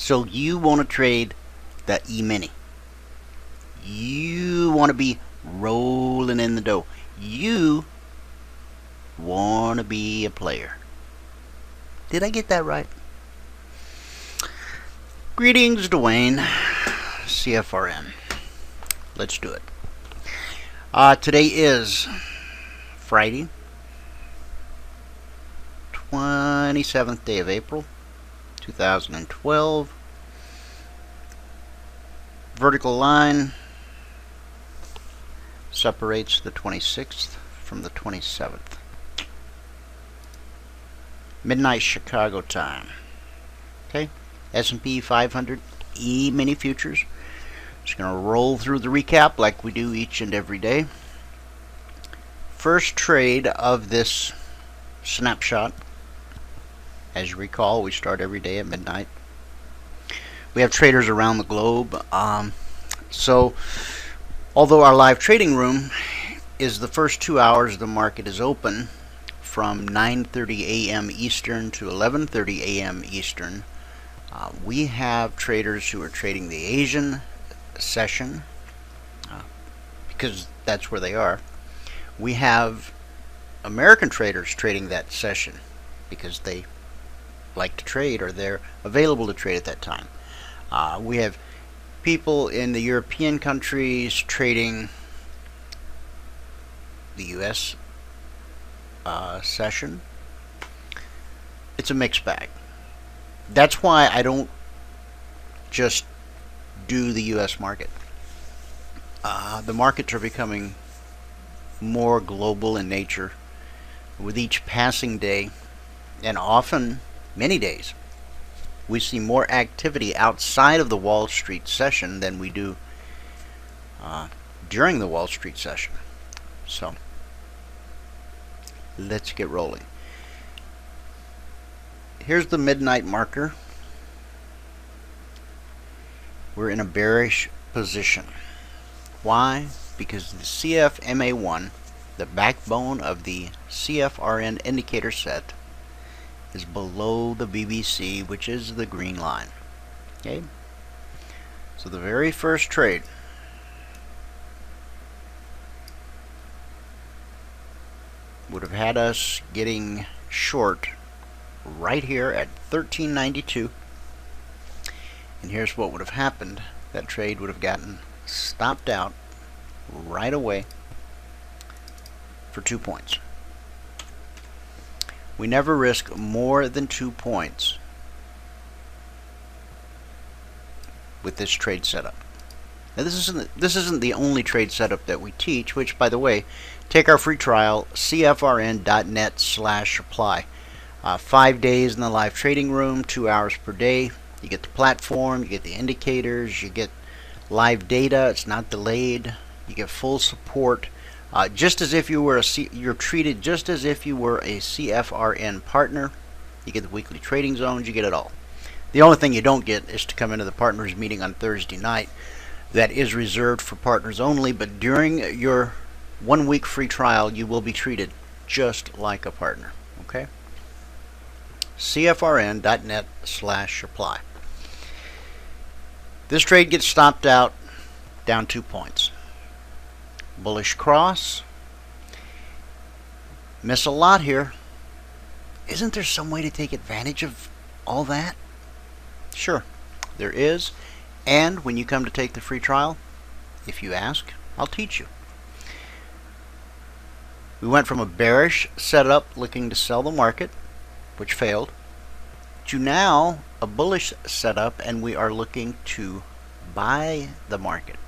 So you want to trade the Emini. You want to be rolling in the dough. You want to be a player. Did I get that right? Greetings, Dwayne, CFRN. Let's do it. Today is Friday, 27th day of April, 2012. Vertical line separates the 26th from the 27th. Midnight Chicago time. Okay, S&P 500 E-mini futures. Just going to roll through the recap like we do each and every day. First trade of this snapshot. As you recall, we start every day at midnight. We have traders around the globe. So, although our live trading room is the first 2 hours the market is open, from 9:30 a.m. Eastern to 11:30 a.m. Eastern, we have traders who are trading the Asian session, because that's where they are. We have American traders trading that session because they like to trade, or they're available to trade at that time. We have people in the European countries trading the US session. It's a mixed bag. That's why I don't just do the US market. The markets are becoming more global in nature with each passing day, and often many days. We see more activity outside of the Wall Street session than we do during the Wall Street session. So let's get rolling. Here's the midnight marker. We're in a bearish position. Why? Because the CFMA1, the backbone of the CFRN indicator set, is below the BBC, which is the green line. Okay? So the very first trade would have had us getting short right here at 1392. And here's what would have happened. That trade would have gotten stopped out right away for 2 points. We never risk more than 2 points with this trade setup. Now this isn't the only trade setup that we teach, which, by the way, take our free trial, cfrn.net/apply. 5 days in the live trading room, 2 hours per day. You get the platform, you get the indicators, you get live data. It's not delayed. You get full support. Just as if you were you're treated just as if you were a CFRN partner. You get the weekly trading zones. You get it all. The only thing you don't get is to come into the partners meeting on Thursday night. That is reserved for partners only. But during your 1 week free trial, you will be treated just like a partner. Okay. CFRN.net/apply. This trade gets stopped out down 2 points. Bullish cross. Miss a lot here. Isn't there some way to take advantage of all that? Sure, there is. And when you come to take the free trial, if you ask, I'll teach you. We went from a bearish setup looking to sell the market, which failed, to now a bullish setup, and we are looking to buy the market.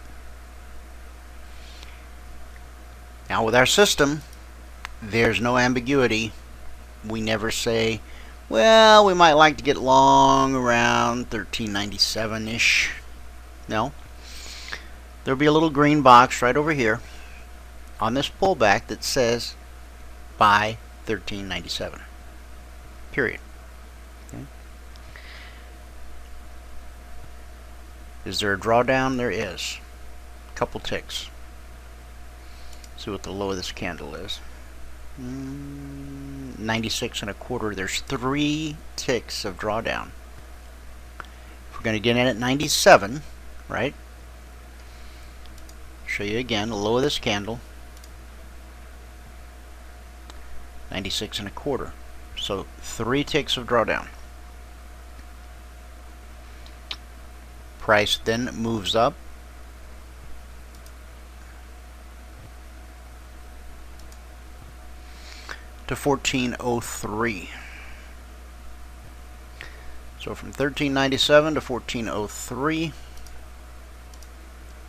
Now with our system, there's no ambiguity. We never say, well, we might like to get long around 1397-ish. No. There'll be a little green box right over here on this pullback that says buy 1397. Period. Okay. Is there a drawdown? There is. A couple ticks. See what the low of this candle is. 96 1/4. There's 3 ticks of drawdown. We're going to get in at 97, right? Show you again, the low of this candle, 96 and a quarter. So 3 ticks of drawdown. Price then moves up to 1403. So from 1397 to 1403,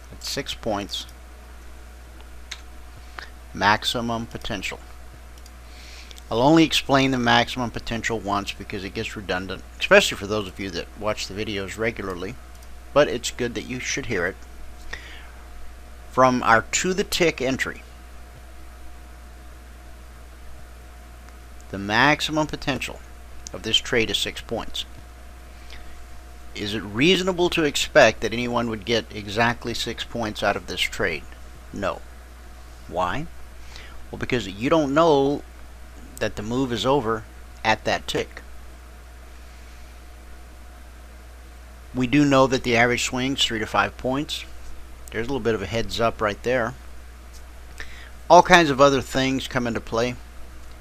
that's 6 points. Maximum potential. I'll only explain the maximum potential once because it gets redundant, especially for those of you that watch the videos regularly, but it's good that you should hear it. From our to the tick entry, the maximum potential of this trade is 6 points. Is it reasonable to expect that anyone would get exactly 6 points out of this trade? No. Why? Well, because you don't know that the move is over at that tick. We do know that the average swing's 3 to 5 points. There's a little bit of a heads up right there. All kinds of other things come into play.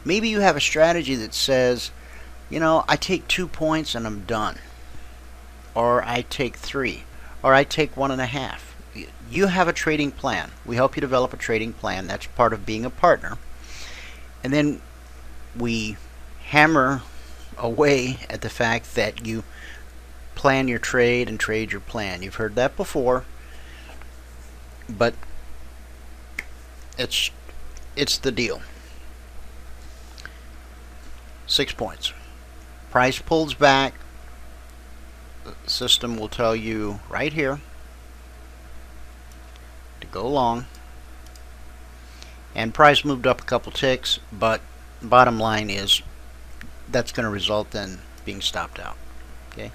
Maybe you have a strategy that says, you know, I take 2 points and I'm done. Or I take 3. Or I take 1.5. You have a trading plan. We help you develop a trading plan. That's part of being a partner. And then we hammer away at the fact that you plan your trade and trade your plan. You've heard that before, but it's the deal. 6 points. Price pulls back. The system will tell you right here to go long. And price moved up a couple ticks, but bottom line is that's going to result in being stopped out. Okay,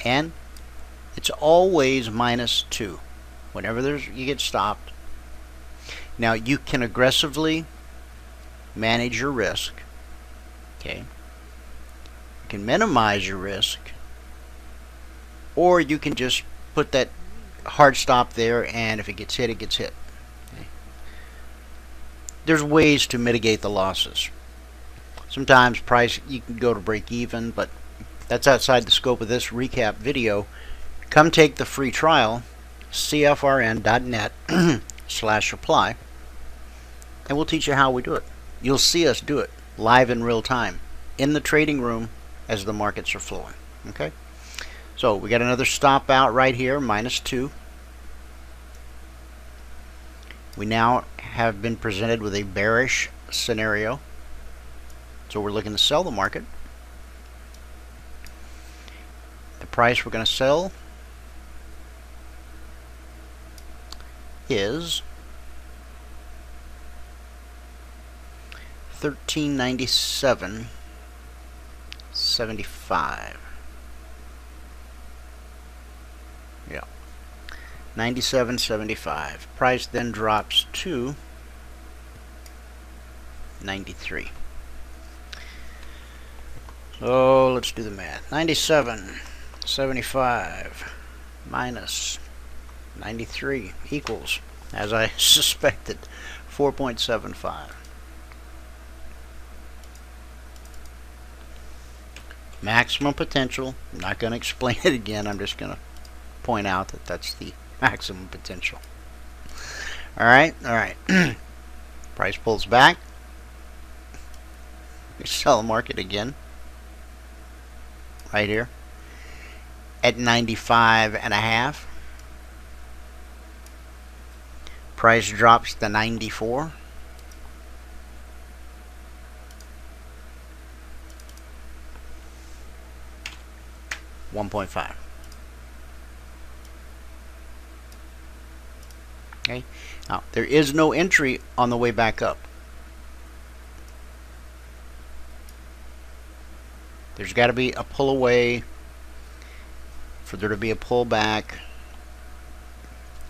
and it's always -2 whenever you get stopped. Now you can aggressively manage your risk. Okay, you can minimize your risk, or you can just put that hard stop there, and if it gets hit, it gets hit. Okay. There's ways to mitigate the losses. Sometimes price, you can go to break even, but that's outside the scope of this recap video. Come take the free trial, cfrn.net/apply, and we'll teach you how we do it. You'll see us do it live in real time in the trading room as the markets are flowing. Okay, so we got another stop out right here, -2. We now have been presented with a bearish scenario, so we're looking to sell the market. The price we're going to sell is $1397.75. Yeah, 97.75. Price then drops to 93. So let's do the math. 97.75 minus 93 equals, as I suspected, 4.75. Maximum potential. I'm not going to explain it again. I'm just going to point out that that's the maximum potential. Alright, alright. Price pulls back. We sell the market again. Right here. At 95.5. Price drops to 94. $1.5. Okay. Now there is no entry on the way back up. There's got to be a pull away for there to be a pullback.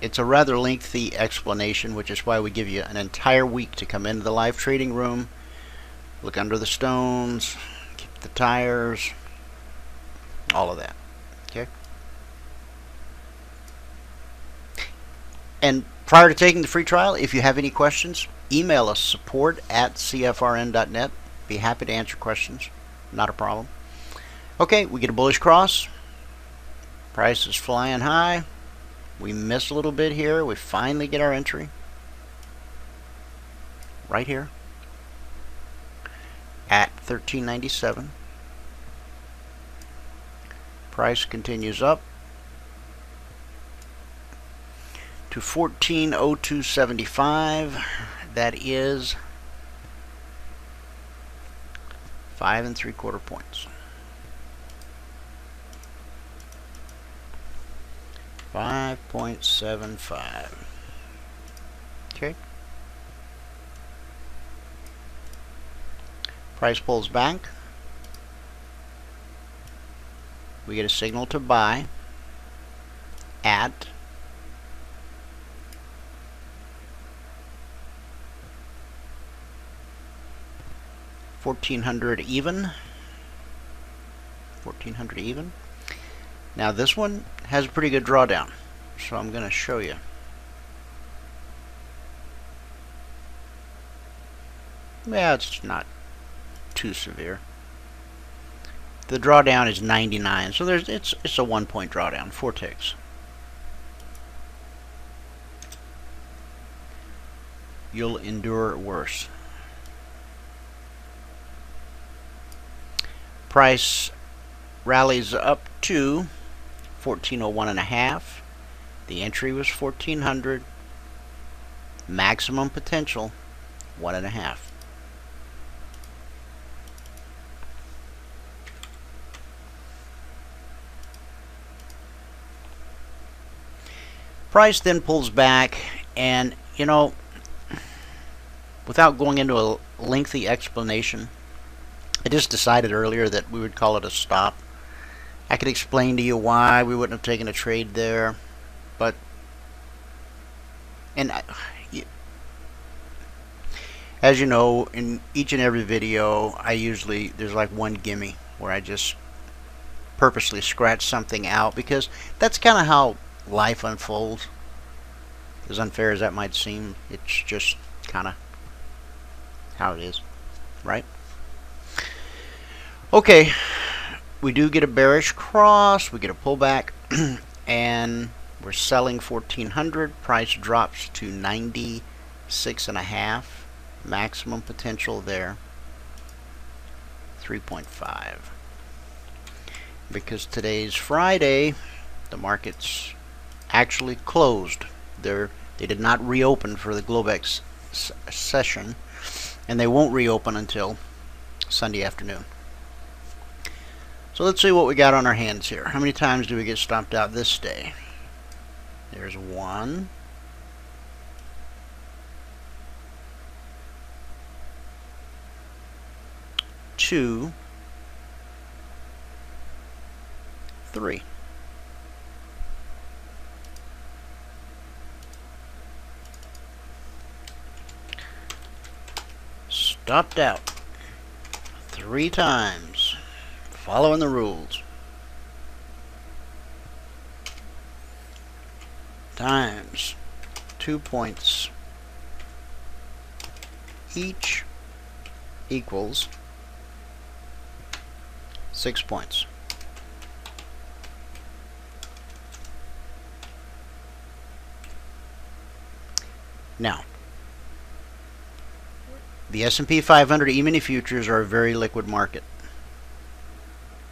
It's a rather lengthy explanation, which is why we give you an entire week to come into the live trading room, look under the stones, keep the tires, all of that. Okay. And prior to taking the free trial, if you have any questions, email us support@cfrn.net. Be happy to answer questions. Not a problem. Okay, we get a bullish cross. Price is flying high. We miss a little bit here. We finally get our entry. Right here. At 13.97. Price continues up to 14.0275. That is 5 3/4 points. 5.75. Okay. Price pulls back. We get a signal to buy at 1400 even. 1400 even. Now this one has a pretty good drawdown, so I'm going to show you. Yeah, it's not too severe. The drawdown is 99, so it's a 1 point drawdown, 4 ticks. You'll endure worse. Price rallies up to 1401.5. The entry was 1400. Maximum potential 1.5. Price then pulls back, and you know, without going into a lengthy explanation, I just decided earlier that we would call it a stop. I could explain to you why we wouldn't have taken a trade there, but as you know, in each and every video, there's like one gimme where I just purposely scratch something out, because that's kind of how life unfolds. As unfair as that might seem, it's just kind of how it is, right? Okay, we do get a bearish cross, we get a pullback, and we're selling 1400. Price drops to 96.5. Maximum potential there 3.5. Because today's Friday, the market's actually closed. They did not reopen for the Globex session, and they won't reopen until Sunday afternoon. So let's see what we got on our hands here. How many times do we get stopped out this day? There's 1, 2, 3. Stopped out 3 times, following the rules. Times 2 points each equals 6 points. Now, the S&P 500 E-mini futures are a very liquid market.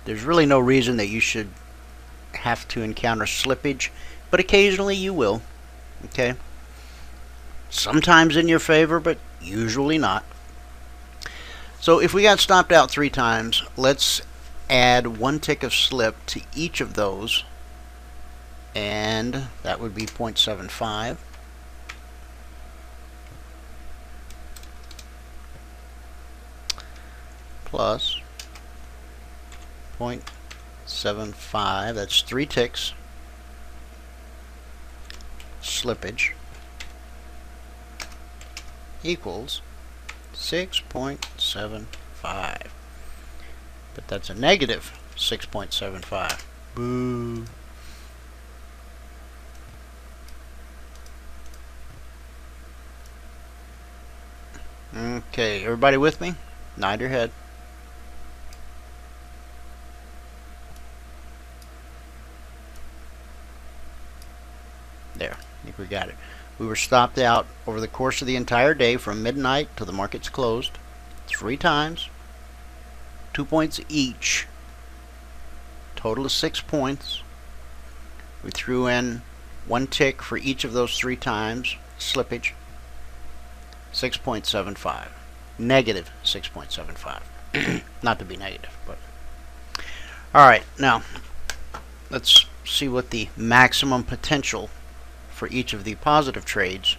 There's really no reason that you should have to encounter slippage, but occasionally you will. Okay? Sometimes in your favor, but usually not. So if we got stopped out 3 times, let's add 1 tick of slip to each of those, and that would be 0.75. Plus 0.75, that's 3 ticks slippage, equals 6.75. But that's a negative 6.75. Boo. Okay, everybody with me? Nod your head. There, I think we got it. We were stopped out over the course of the entire day from midnight till the markets closed 3 times, 2 points each, total of 6 points. We threw in 1 tick for each of those 3 times, slippage, 6.75, negative 6.75. Not to be negative, but alright, now let's see what the maximum potential for each of the positive trades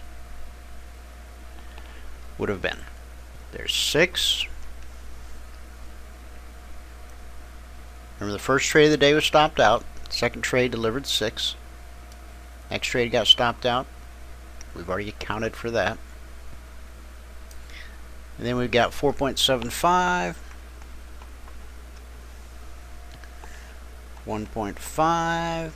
would have been. There's 6. Remember, the first trade of the day was stopped out. Second trade delivered 6. Next trade got stopped out. We've already accounted for that. And then we've got 4.75, 1.5,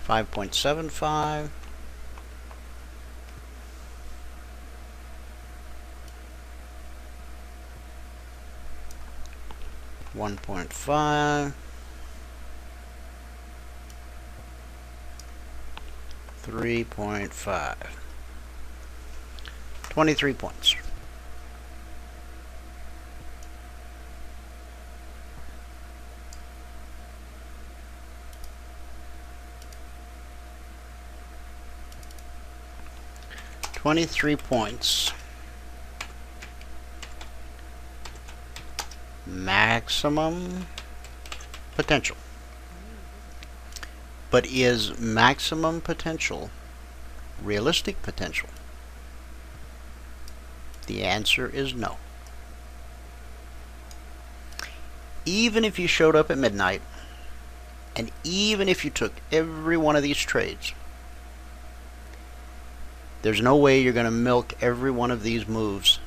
5.75, 1.5, 3.5, 23 points. Maximum potential. But is maximum potential realistic potential? The answer is no. Even if you showed up at midnight, and even if you took every one of these trades, there's no way you're going to milk every one of these moves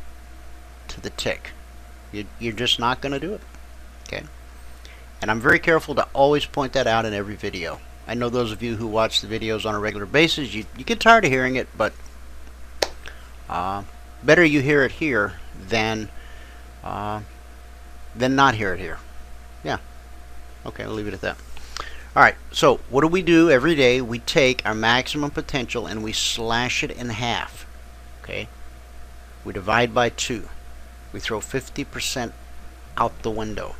to the tick. You're just not going to do it. Okay? And I'm very careful to always point that out in every video. I know those of you who watch the videos on a regular basis, you get tired of hearing it, but better you hear it here than not hear it here. Yeah. Okay, we'll leave it at that. Alright, so what do? Every day we take our maximum potential and we slash it in half. Okay? We divide by 2. We throw 50% out the window.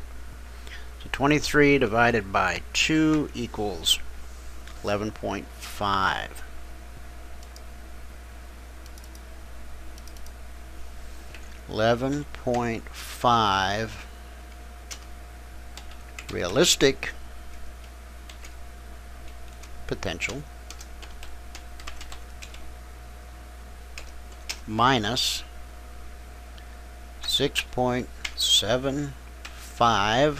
So 23 divided by 2 equals 11.5. 11.5 realistic potential minus 6.75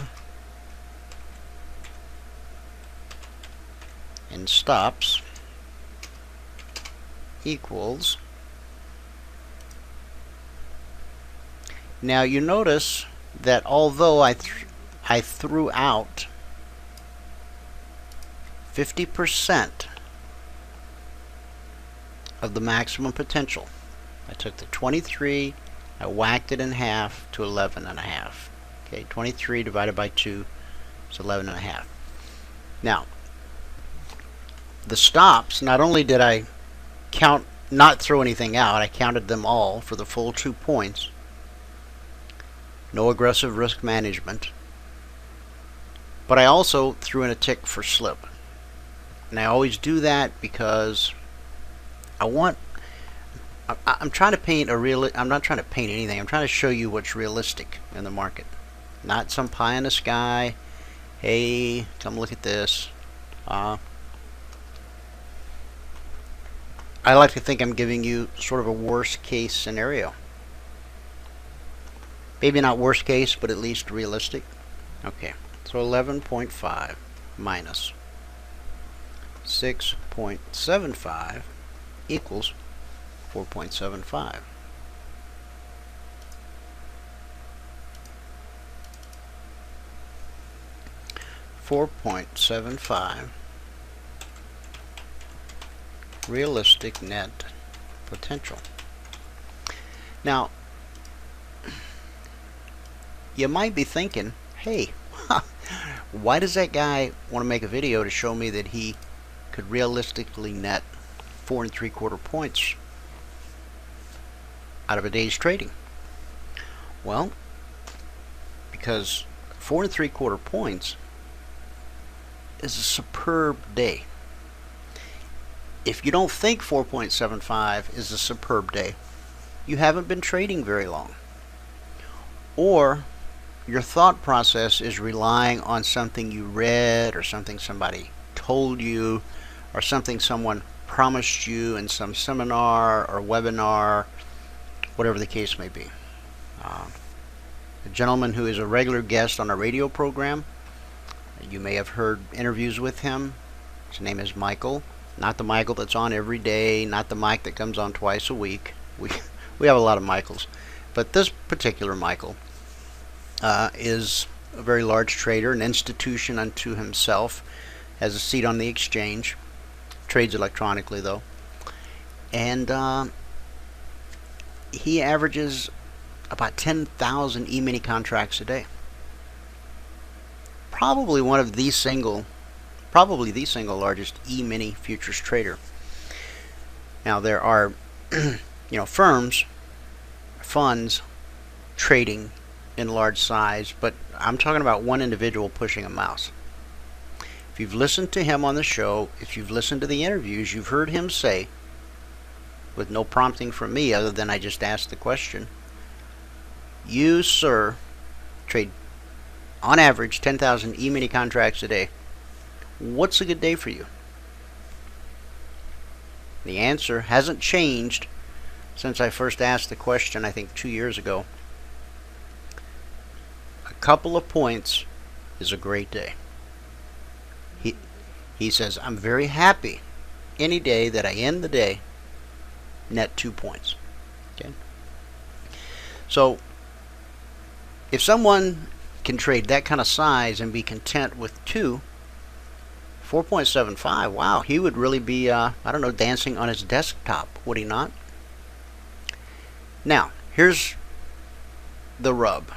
in stops equals. Now you notice that although I threw out 50% of the maximum potential, I took the 23, I whacked it in half to 11.5. Okay, 23 divided by 2 is 11.5. Now, the stops, not only did I not throw anything out, I counted them all for the full 2 points. No aggressive risk management. But I also threw in a tick for slip. And I always do that because I'm trying to paint I'm not trying to paint anything. I'm trying to show you what's realistic in the market. Not some pie in the sky. Hey, come look at this. I like to think I'm giving you sort of a worst case scenario. Maybe not worst case, but at least realistic. Okay, so 11.5 minus 6.75 equals 4.75. 4.75 realistic net potential. Now, you might be thinking, hey, why does that guy want to make a video to show me that he could realistically net 4 3/4 points out of a day's trading? Well, because 4 3/4 points is a superb day. If you don't think 4.75 is a superb day, you haven't been trading very long, or your thought process is relying on something you read, or something somebody told you, or something someone promised you in some seminar or webinar, whatever the case may be. A gentleman who is a regular guest on a radio program, you may have heard interviews with him. His name is Michael. Not the Michael that's on every day, not the Mike that comes on twice a week. We have a lot of Michaels, but this particular Michael is a very large trader, an institution unto himself, has a seat on the exchange, trades electronically though, and he averages about 10,000 E-mini contracts a day. Probably the single largest E-mini futures trader. Now there are firms, funds trading in large size, but I'm talking about one individual pushing a mouse. If you've listened to him on the show, if you've listened to the interviews, you've heard him say, with no prompting from me other than I just asked the question, you, sir, trade on average 10,000 E-mini contracts a day. What's a good day for you? The answer hasn't changed since I first asked the question, I think 2 years ago. A couple of points is a great day. He says, I'm very happy any day that I end the day net 2 points. Okay? So, if someone can trade that kind of size and be content with 4.75, wow, he would really be, dancing on his desktop, would he not? Now, here's the rub.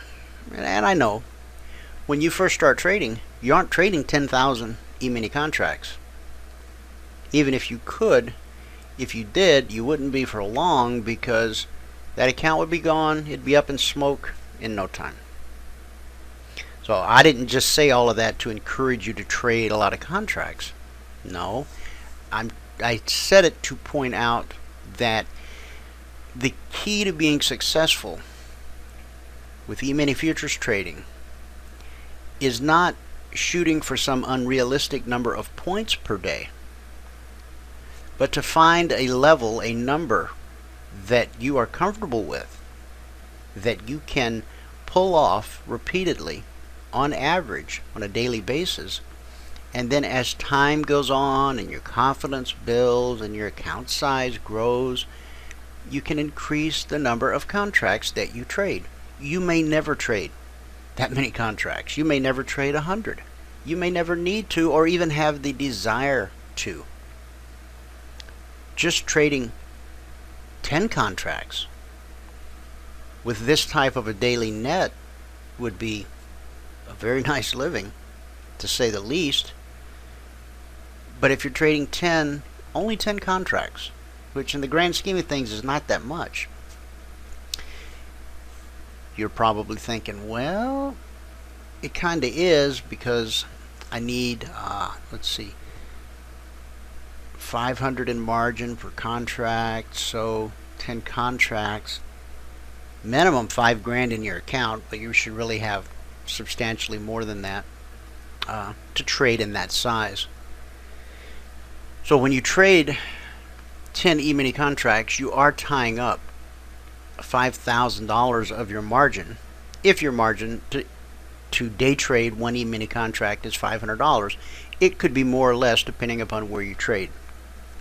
And I know, when you first start trading, you aren't trading 10,000 E-mini contracts. Even if you could, if you did, you wouldn't be for long, because that account would be gone, it'd be up in smoke in no time. So I didn't just say all of that to encourage you to trade a lot of contracts. No, I said it to point out that the key to being successful with E-mini futures trading is not shooting for some unrealistic number of points per day, but to find a level, a number that you are comfortable with, that you can pull off repeatedly on average on a daily basis, and then as time goes on and your confidence builds and your account size grows, you can increase the number of contracts that you trade. You may never trade that many contracts. You may never trade 100. You may never need to, or even have the desire to. Just trading 10 contracts with this type of a daily net would be a very nice living, to say the least. But if you're trading only 10 contracts, which in the grand scheme of things is not that much, you're probably thinking, well, it kind of is, because I need, 500 in margin per contract, so 10 contracts, minimum $5,000 in your account, but you should really have substantially more than that to trade in that size. So when you trade 10 E-mini contracts, you are tying up $5,000 of your margin. If your margin to day trade one E-mini contract is $500, it could be more or less depending upon where you trade.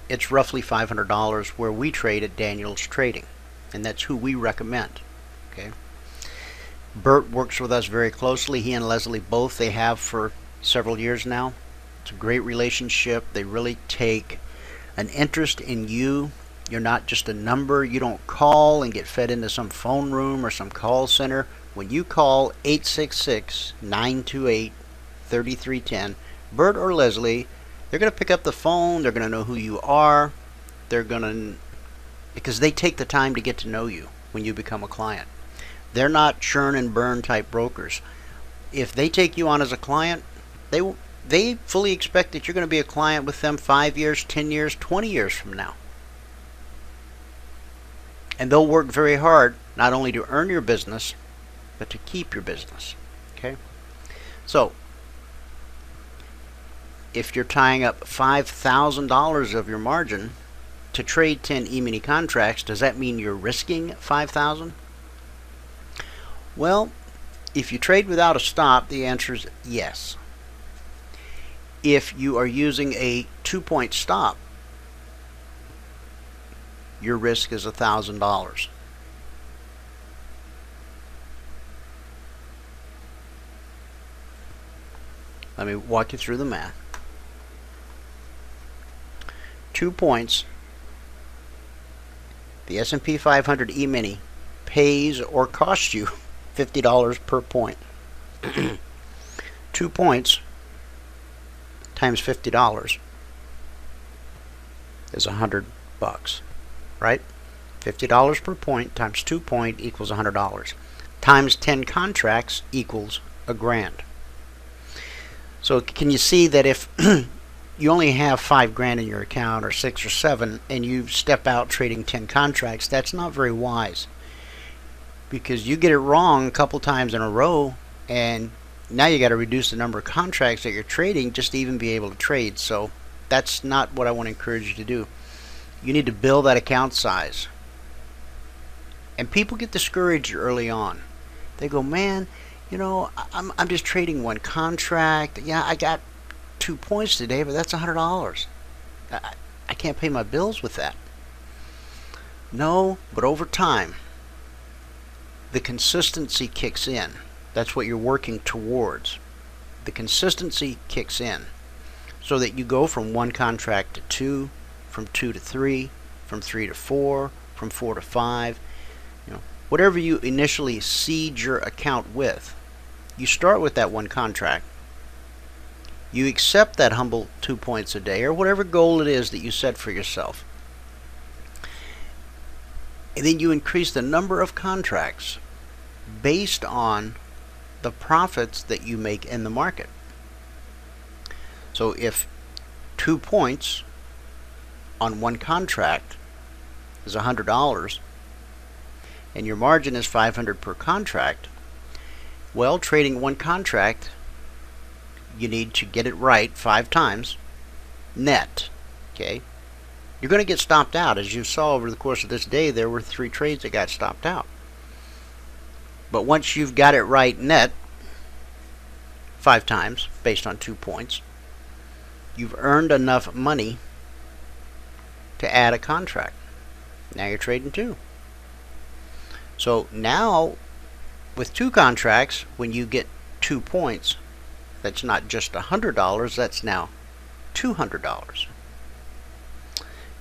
It's roughly $500 where we trade at Daniel's Trading, and that's who we recommend. Okay. Bert works with us very closely. He and Leslie both, they have for several years now. It's a great relationship. They really take an interest in you. You're not just a number. You don't call and get fed into some phone room or some call center. When you call 866-928-3310, Bert or Leslie, they're going to pick up the phone. They're going to know who you are. They're going to, because they take the time to get to know you when you become a client. They're not churn and burn type brokers. If they take you on as a client, they fully expect that you're going to be a client with them 5 years, 10 years, 20 years from now. And they'll work very hard not only to earn your business, but to keep your business. Okay? So, if you're tying up $5,000 of your margin to trade 10 Emini contracts, does that mean you're risking $5,000? Well, if you trade without a stop, the answer is yes. If you are using a 2-point stop, your risk is $1,000. Let me walk you through the math. 2 points. The S&P 500 E-mini pays or costs you $50 per point. 2 points times $50 is $100, right? $50 per point times 2 point equals $100. Times 10 contracts equals $1,000. So can you see that if you only have $5,000 in your account, or 6 or 7, and you step out trading 10 contracts, that's not very wise, because you get it wrong a couple times in a row, and now you got to reduce the number of contracts that you're trading just to even be able to trade. So that's not what I want to encourage you to do. You need to build that account size. And people get discouraged early on. They go, man, you know, I'm just trading 1 contract. Yeah, I got 2 points today, but that's $100. I can't pay my bills with that. No, but over time, the consistency kicks in. That's what you're working towards. The consistency kicks in so that you go from 1 contract to 2, from 2 to 3, from 3 to 4, from 4 to 5. You know, whatever you initially seed your account with, you start with that 1 contract. You accept that humble 2 points a day, or whatever goal it is that you set for yourself. And then you increase the number of contracts based on the profits that you make in the market. So if 2 points on 1 contract is $100 and your margin is $500 per contract, well, trading 1 contract, you need to get it right 5 times net. Okay, you're going to get stopped out. As you saw over the course of this day, there were 3 trades that got stopped out. But once you've got it right net 5 times based on 2 points, you've earned enough money to add a contract. Now you're trading 2. So now with 2 contracts, when you get 2 points, that's not just $100, that's now $200.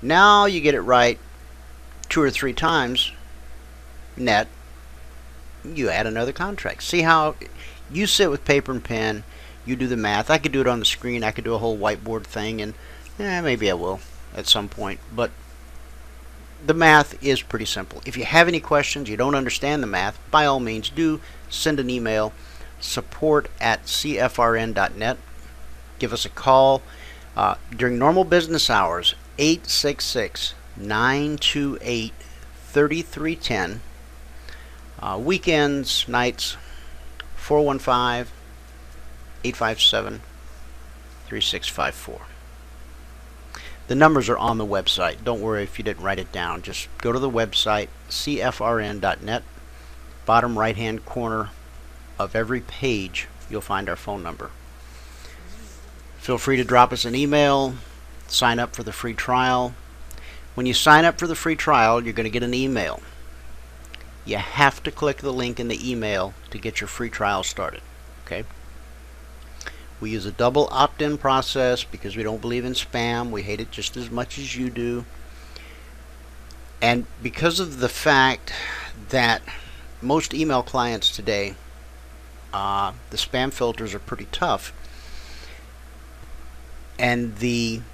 Now you get it right 2 or 3 times net, you add another contract. See how you sit with paper and pen, you do the math. I could do it on the screen, I could do a whole whiteboard thing, and maybe I will at some point, but the math is pretty simple. If you have any questions, you don't understand the math, by all means do send an email, support@cfrn.net. Give us a call during normal business hours, 866-928-3310. Weekends, nights, 415-857-3654. The numbers are on the website. Don't worry if you didn't write it down. Just go to the website, cfrn.net. Bottom right-hand corner of every page, you'll find our phone number. Feel free to drop us an email. Sign up for the free trial. When you sign up for the free trial, you're going to get an email. You have to click the link in the email to get your free trial started. Okay? We use a double opt-in process because we don't believe in spam. We hate it just as much as you do. And because of the fact that most email clients today, the spam filters are pretty tough, and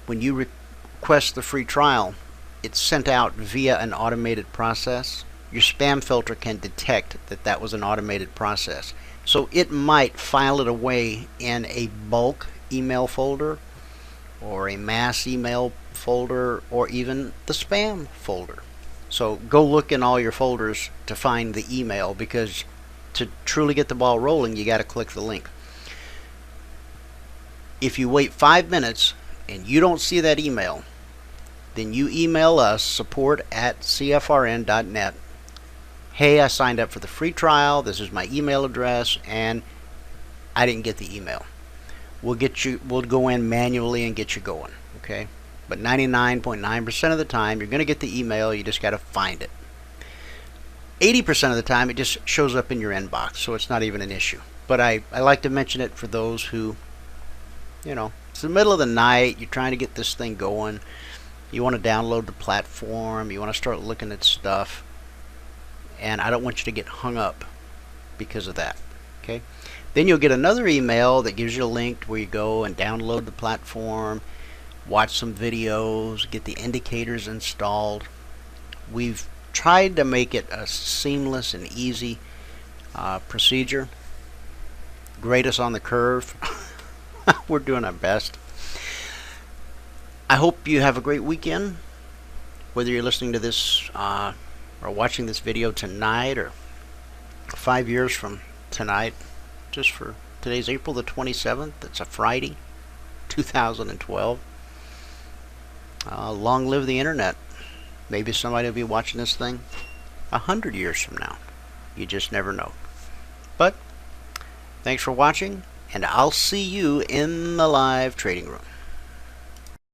when you request the free trial, it's sent out via an automated process. Your spam filter can detect that that was an automated process. So it might file it away in a bulk email folder or a mass email folder or even the spam folder. So go look in all your folders to find the email, because to truly get the ball rolling, you got to click the link. If you wait 5 minutes and you don't see that email, then you email us, support@cfrn.net. Hey, I signed up for the free trial. This is my email address, and I didn't get the email. We'll go in manually and get you going. Okay, but 99.9% of the time, you're going to get the email. You just got to find it. 80% of the time, it just shows up in your inbox, so it's not even an issue. But I like to mention it for those who, it's the middle of the night. You're trying to get this thing going. You want to download the platform. You want to start looking at stuff. And I don't want you to get hung up because of that. Okay. Then you'll get another email that gives you a link where you go and download the platform, watch some videos, get the indicators installed. We've tried to make it a seamless and easy procedure. Grade us on the curve. We're doing our best. I hope you have a great weekend, whether you're listening to this or watching this video tonight or 5 years from tonight. Just for today's April the 27th. It's a Friday, 2012. Long live the internet. Maybe somebody will be watching this thing 100 years from now. You just never know. But thanks for watching, and I'll see you in the live trading room.